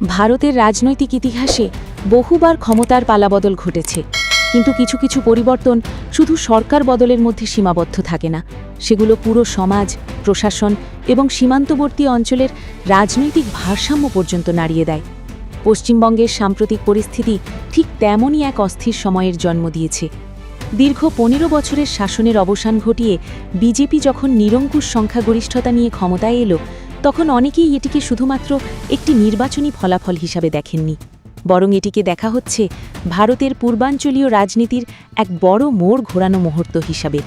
ভারতের রাজনৈতিক ইতিহাসে বহুবার ক্ষমতার পালাবদল ঘটেছে, কিন্তু কিছু কিছু পরিবর্তন শুধু সরকার বদলের মধ্যে সীমাবদ্ধ থাকে না, সেগুলো পুরো সমাজ, প্রশাসন এবং সীমান্তবর্তী অঞ্চলের রাজনৈতিক ভারসাম্য পর্যন্ত নাড়িয়ে দেয়। পশ্চিমবঙ্গের সাম্প্রতিক পরিস্থিতি ঠিক তেমনই এক অস্থির সময়ের জন্ম দিয়েছে। দীর্ঘ ১৫ বছরের শাসনের অবসান ঘটিয়ে বিজেপি যখন নিরঙ্কুশ সংখ্যাগরিষ্ঠতা নিয়ে ক্ষমতায় এলো, তখন অনেকেই এটিকে শুধুমাত্র একটি নির্বাচনী ফলাফল হিসাবে দেখেননি, বরং এটিকে দেখা হচ্ছে ভারতের পূর্বাঞ্চলীয় রাজনীতির এক বড় মোড় ঘোরানো মুহূর্ত হিসাবে।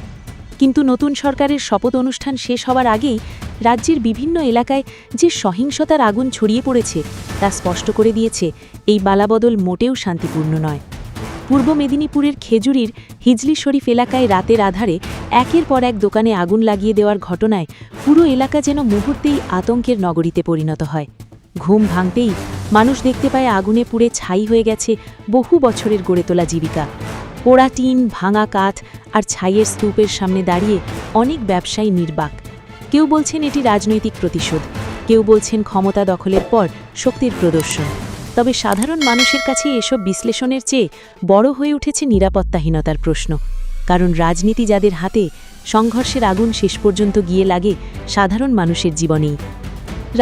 কিন্তু নতুন সরকারের শপথ অনুষ্ঠান শেষ হওয়ার আগেই রাজ্যের বিভিন্ন এলাকায় যে সহিংসতার আগুন ছড়িয়ে পড়েছে তা স্পষ্ট করে দিয়েছে এই বালাবদল মোটেও শান্তিপূর্ণ নয়। পূর্ব মেদিনীপুরের খেজুরির হিজলি শরীফ এলাকায় রাতের আধারে একের পর এক দোকানে আগুন লাগিয়ে দেওয়ার ঘটনায় পুরো এলাকা যেন মুহূর্তেই আতঙ্কের নগরীতে পরিণত হয়। ঘুম ভাঙতেই মানুষ দেখতে পায় আগুনে পুড়ে ছাই হয়ে গেছে বহু বছরের গড়ে তোলা জীবিকা। পোড়া টিন, ভাঙা কাঠ আর ছাইয়ের স্তূপের সামনে দাঁড়িয়ে অনেক ব্যবসায়ী নির্বাক। কেউ বলছেন এটি রাজনৈতিক প্রতিশোধ, কেউ বলছেন ক্ষমতা দখলের পর শক্তির প্রদর্শন। তবে সাধারণ মানুষের কাছে এসব বিশ্লেষণের চেয়ে বড় হয়ে উঠেছে নিরাপত্তাহীনতার প্রশ্ন। কারণ রাজনীতি যাদের হাতে, সংঘর্ষের আগুন শেষ পর্যন্ত গিয়ে লাগে সাধারণ মানুষের জীবনেই।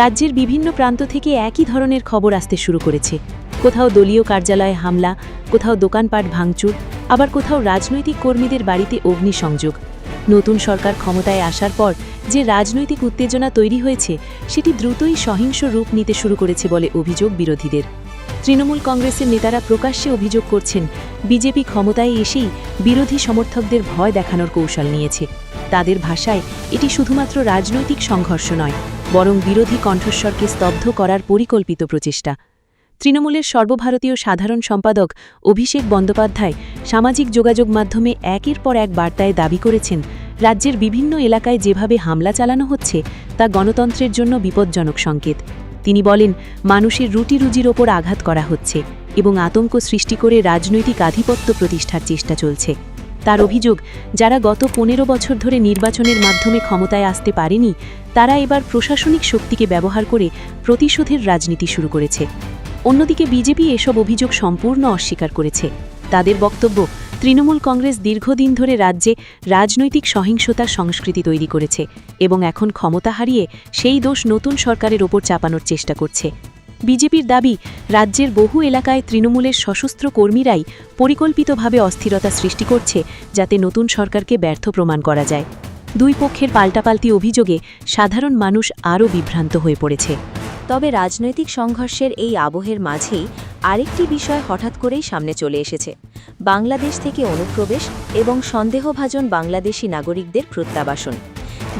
রাজ্যের বিভিন্ন প্রান্ত থেকে একই ধরনের খবর আসতে শুরু করেছে। কোথাও দলীয় কার্যালয়ে হামলা, কোথাও দোকানপাট ভাঙচুর, আবার কোথাও রাজনৈতিক কর্মীদের বাড়িতে অগ্নিসংযোগ। নতুন সরকার ক্ষমতায় আসার পর যে রাজনৈতিক উত্তেজনা তৈরি হয়েছে সেটি দ্রুতই সহিংস রূপ নিতে শুরু করেছে বলে অভিযোগ বিরোধীদের। তৃণমূল কংগ্রেসের নেতারা প্রকাশ্যে অভিযোগ করছেন বিজেপি ক্ষমতায় এসেই বিরোধী সমর্থকদের ভয় দেখানোর কৌশল নিয়েছে। তাদের ভাষায় এটি শুধুমাত্র রাজনৈতিক সংঘর্ষ নয়, বরং বিরোধী কণ্ঠস্বরকে স্তব্ধ করার পরিকল্পিত প্রচেষ্টা। তৃণমূলের সর্বভারতীয় সাধারণ সম্পাদক অভিষেক বন্দ্যোপাধ্যায় সামাজিক যোগাযোগ মাধ্যমে একের পর এক বার্তায় দাবি করেছেন, রাজ্যের বিভিন্ন এলাকায় যেভাবে হামলা চালানো হচ্ছে তা গণতন্ত্রের জন্য বিপজ্জনক সংকেত। তিনি বলেন, মানুষের রুটি রুজির ওপর আঘাত করা হচ্ছে এবং আতঙ্ক সৃষ্টি করে রাজনৈতিক আধিপত্য প্রতিষ্ঠার চেষ্টা চলছে। তার অভিযোগ, যারা গত ১৫ বছর ধরে নির্বাচনের মাধ্যমে ক্ষমতায় আসতে পারেনি, তারা এবার প্রশাসনিক শক্তিকে ব্যবহার করে প্রতিশোধের রাজনীতি শুরু করেছে। অন্যদিকে বিজেপি এসব অভিযোগ সম্পূর্ণ অস্বীকার করেছে। তাদের বক্তব্য, তৃণমূল কংগ্রেস দীর্ঘদিন ধরে রাজ্যে রাজনৈতিক সহিংসতার সংস্কৃতি তৈরি করেছে এবং এখন ক্ষমতা হারিয়ে সেই দোষ নতুন সরকারের ওপর চাপানোর চেষ্টা করছে। বিজেপির দাবি, রাজ্যের বহু এলাকায় তৃণমূলের সশস্ত্র কর্মীরাই পরিকল্পিতভাবে অস্থিরতা সৃষ্টি করছে, যাতে নতুন সরকারকে ব্যর্থ প্রমাণ করা যায়। দুই পক্ষের পাল্টাপাল্টি অভিযোগে সাধারণ মানুষ আরও বিভ্রান্ত হয়ে পড়েছে। তবে রাজনৈতিক সংঘর্ষের এই আবহের মাঝেই আরেকটি বিষয় হঠাৎ করেই সামনে চলে এসেছে, বাংলাদেশ থেকে অনুপ্রবেশ এবং সন্দেহভাজন বাংলাদেশি নাগরিকদের প্রত্যাবাসন।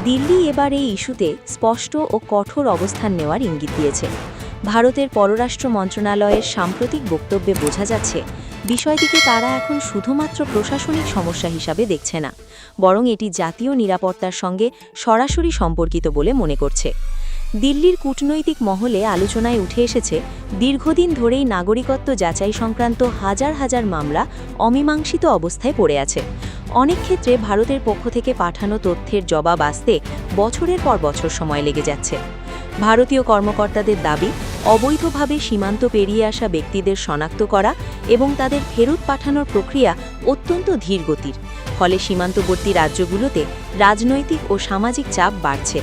দিল্লি এবার এই ইস্যুতে স্পষ্ট ও কঠোর অবস্থান নেওয়ার ইঙ্গিত দিয়েছে। ভারতের পররাষ্ট্র মন্ত্রণালয়ের সাম্প্রতিক বক্তব্যে বোঝা যাচ্ছে, বিষয়টিকে তারা এখন শুধুমাত্র প্রশাসনিক সমস্যা হিসাবে দেখছে না, বরং এটি জাতীয় নিরাপত্তার সঙ্গে সরাসরি সম্পর্কিত বলে মনে করছে। দিল্লির কূটনৈতিক মহলে আলোচনায় উঠে এসেছে, দীর্ঘদিন ধরেই নাগরিকত্ব যাচাই সংক্রান্ত হাজার হাজার মামলা অমীমাংসিত অবস্থায় পড়ে আছে। অনেক ক্ষেত্রে ভারতের পক্ষ থেকে পাঠানো তথ্যের জবাব আসতে বছরের পর বছর সময় লেগে যাচ্ছে। ভারতীয় কর্মকর্তাদের দাবি, অবৈধভাবে সীমান্ত পেরিয়ে আসা ব্যক্তিদের শনাক্ত করা এবং তাদের ফেরত পাঠানোর প্রক্রিয়া অত্যন্ত ধীর গতির, ফলে সীমান্তবর্তী রাজ্যগুলোতে রাজনৈতিক ও সামাজিক চাপ বাড়ছে।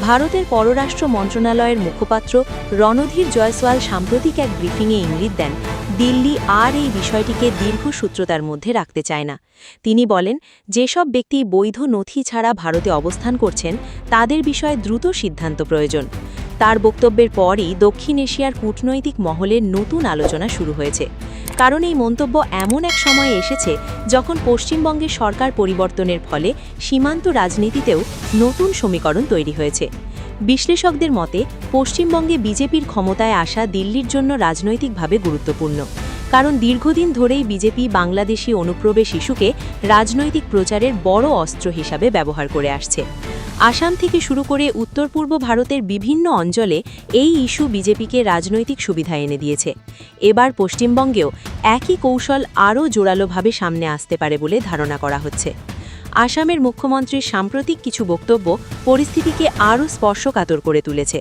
ভারতের পররাষ্ট্র মন্ত্রণালয়ের মুখপাত্র রণধীর জয়সওয়াল সাম্প্রতিক এক ব্রিফিংয়ে ইঙ্গিত দেন, দিল্লি আর এই বিষয়টিকে দীর্ঘসূত্রতার মধ্যে রাখতে চায় না। তিনি বলেন, যেসব ব্যক্তি বৈধ নথি ছাড়া ভারতে অবস্থান করছেন তাদের বিষয়ে দ্রুত সিদ্ধান্ত প্রয়োজন। তার বক্তব্যের পরই দক্ষিণ এশিয়ার কূটনৈতিক মহলের নতুন আলোচনা শুরু হয়েছে। কারণ এই মন্তব্য এমন এক সময়ে এসেছে যখন পশ্চিমবঙ্গে সরকার পরিবর্তনের ফলে সীমান্ত রাজনীতিতেও নতুন সমীকরণ তৈরি হয়েছে। বিশ্লেষকদের মতে, পশ্চিমবঙ্গে বিজেপির ক্ষমতায় আসা দিল্লির জন্য রাজনৈতিকভাবে গুরুত্বপূর্ণ, কারণ দীর্ঘদিন ধরেই বিজেপি বাংলাদেশি অনুপ্রবেশ ইস্যুকে রাজনৈতিক প্রচারের বড় অস্ত্র হিসাবে ব্যবহার করে আসছে। আসাম থেকে শুরু করে উত্তর পূর্ব ভারতের বিভিন্ন অঞ্চলে এই ইস্যু বিজেপিকে রাজনৈতিক সুবিধা এনে দিয়েছে। এবার পশ্চিমবঙ্গেও একই কৌশল আরও জোরালোভাবে সামনে আসতে পারে বলে ধারণা করা হচ্ছে। আসামের মুখ্যমন্ত্রীর সাম্প্রতিক কিছু বক্তব্য পরিস্থিতিকে আরও স্পর্শকাতর করে তুলেছে।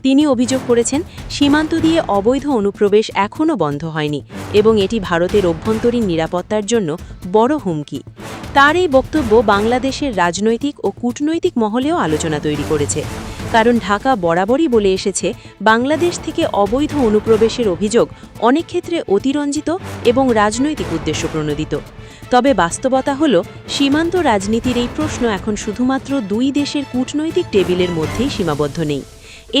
তিনি অভিযোগ করেছেন, সীমান্ত দিয়ে অবৈধ অনুপ্রবেশ এখনও বন্ধ হয়নি এবং এটি ভারতের অভ্যন্তরীণ নিরাপত্তার জন্য বড় হুমকি। তার এই বক্তব্য বাংলাদেশের রাজনৈতিক ও কূটনৈতিক মহলেও আলোচনা তৈরি করেছে, কারণ ঢাকা বরাবরই বলে এসেছে বাংলাদেশ থেকে অবৈধ অনুপ্রবেশের অভিযোগ অনেক ক্ষেত্রে অতিরঞ্জিত এবং রাজনৈতিক উদ্দেশ্যপ্রণোদিত। তবে বাস্তবতা হল, সীমান্ত রাজনীতির এই প্রশ্ন এখন শুধুমাত্র দুই দেশের কূটনৈতিক টেবিলের মধ্যেই সীমাবদ্ধ নেই।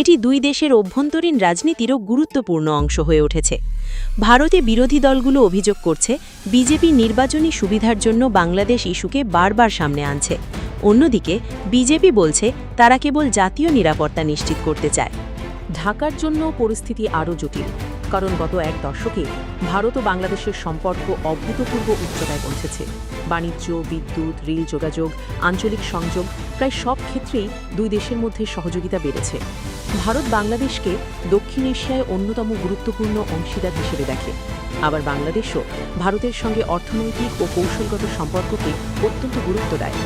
এটি দুই দেশের অভ্যন্তরীণ রাজনীতিরও গুরুত্বপূর্ণ অংশ হয়ে উঠেছে। ভারতে বিরোধী দলগুলো অভিযোগ করছে, বিজেপি নির্বাচনী সুবিধার জন্য বাংলাদেশ ইস্যুকে বারবার সামনে আনছে। অন্যদিকে বিজেপি বলছে তারা কেবল জাতীয় নিরাপত্তা নিশ্চিত করতে চায়। ঢাকার জন্য পরিস্থিতি আরও জটিল, কারণ গত এক দশকে ভারত ও বাংলাদেশের সম্পর্ক অভূতপূর্ব উচ্চতায় পৌঁছেছে। বাণিজ্য, বিদ্যুৎ, রেল যোগাযোগ, আঞ্চলিক সংযোগ, প্রায় সব ক্ষেত্রেই দুই দেশের মধ্যে সহযোগিতা বেড়েছে। ভারত বাংলাদেশকে দক্ষিণ এশিয়ায় অন্যতম গুরুত্বপূর্ণ অংশীদার হিসেবে দেখে। আবার বাংলাদেশও ভারতের সঙ্গে অর্থনৈতিক ও কৌশলগত সম্পর্ককে অত্যন্ত গুরুত্ব দেয়।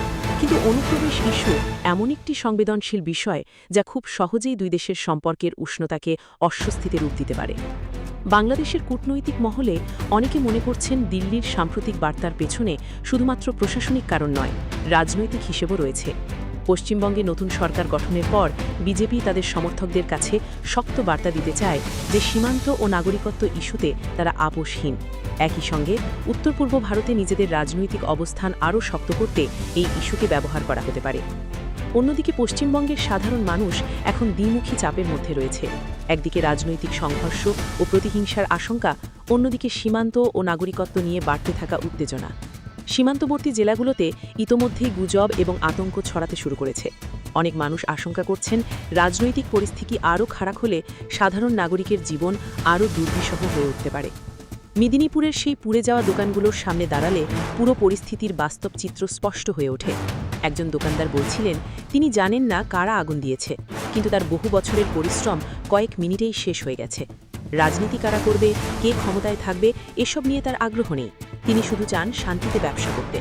কিন্তু অনুপ্রবেশ ইস্যু এমন একটি সংবেদনশীল বিষয় যা খুব সহজেই দুই দেশের সম্পর্কের উষ্ণতাকে অস্বস্তিতে রূপ দিতে পারে। বাংলাদেশের কূটনৈতিক মহলে অনেকে মনে করছেন, দিল্লির সাম্প্রতিক বার্তার পেছনে শুধুমাত্র প্রশাসনিক কারণ নয়, রাজনৈতিক হিসেবও রয়েছে। পশ্চিমবঙ্গে নতুন সরকার গঠনের পর বিজেপি তাদের সমর্থকদের কাছে শক্ত বার্তা দিতে চায় যে সীমান্ত ও নাগরিকত্ব ইস্যুতে তারা আপোষহীন। একই সঙ্গে উত্তর পূর্ব ভারতে নিজেদের রাজনৈতিক অবস্থান আরও শক্ত করতে এই ইস্যুকে ব্যবহার করা হতে পারে। অন্যদিকে পশ্চিমবঙ্গের সাধারণ মানুষ এখন দ্বিমুখী চাপের মধ্যে রয়েছে। একদিকে রাজনৈতিক সংঘর্ষ ও প্রতিহিংসার আশঙ্কা, অন্যদিকে সীমান্ত ও নাগরিকত্ব নিয়ে বাড়তে থাকা উত্তেজনা। সীমান্তবর্তী জেলাগুলোতে ইতোমধ্যেই গুজব এবং আতঙ্ক ছড়াতে শুরু করেছে। অনেক মানুষ আশঙ্কা করছেন, রাজনৈতিক পরিস্থিতি আরও খারাপ হলে সাধারণ নাগরিকের জীবন আরও দুর্বিষহ হয়ে উঠতে পারে। মেদিনীপুরের সেই পুড়ে যাওয়া দোকানগুলোর সামনে দাঁড়ালে পুরো পরিস্থিতির বাস্তব চিত্র স্পষ্ট হয়ে ওঠে। একজন দোকানদার বলছিলেন, তিনি জানেন না কারা আগুন দিয়েছে, কিন্তু তার বহু বছরের পরিশ্রম কয়েক মিনিটেই শেষ হয়ে গেছে। রাজনীতি কারা করবে, কে ক্ষমতায় থাকবে, এসব নিয়ে তার আগ্রহ নেই। তিনি শুধু চান শান্তিতে ব্যবসা করতে।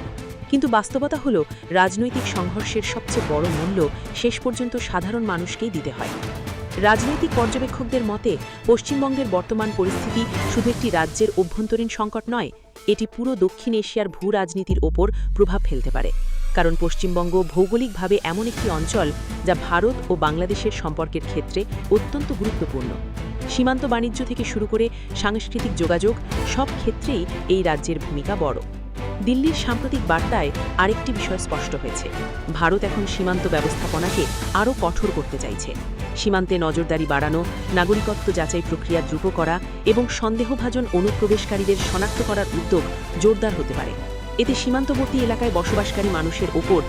কিন্তু বাস্তবতা হল, রাজনৈতিক সংঘর্ষের সবচেয়ে বড় মূল্য শেষ পর্যন্ত সাধারণ মানুষকেই দিতে হয়। রাজনৈতিক পর্যবেক্ষকদের মতে, পশ্চিমবঙ্গের বর্তমান পরিস্থিতি শুধু একটি রাজ্যের অভ্যন্তরীণ সংকট নয়, এটি পুরো দক্ষিণ এশিয়ার ভূ রাজনীতির ওপর প্রভাব ফেলতে পারে। কারণ পশ্চিমবঙ্গ ভৌগোলিকভাবে এমন একটি অঞ্চল যা ভারত ও বাংলাদেশের সম্পর্কের ক্ষেত্রে অত্যন্ত গুরুত্বপূর্ণ। সীমান্ত বাণিজ্য থেকে শুরু করে সাংস্কৃতিক যোগাযোগ, সব ক্ষেত্রেই এই রাজ্যের ভূমিকা বড়। দিল্লির সাম্প্রতিক বার্তায় আরেকটি বিষয় স্পষ্ট হয়েছে, ভারত এখন সীমান্ত ব্যবস্থাপনাকে আরও কঠোর করতে চাইছে। সীমান্তে নজরদারি বাড়ানো, নাগরিকত্ব যাচাই প্রক্রিয়া দ্রুত করা এবং সন্দেহভাজন অনুপ্রবেশকারীদের শনাক্ত করার উদ্যোগ জোরদার হতে পারে। এতে সীমান্তবর্তী এলাকায় বসবাসকারী মানুষের ওপর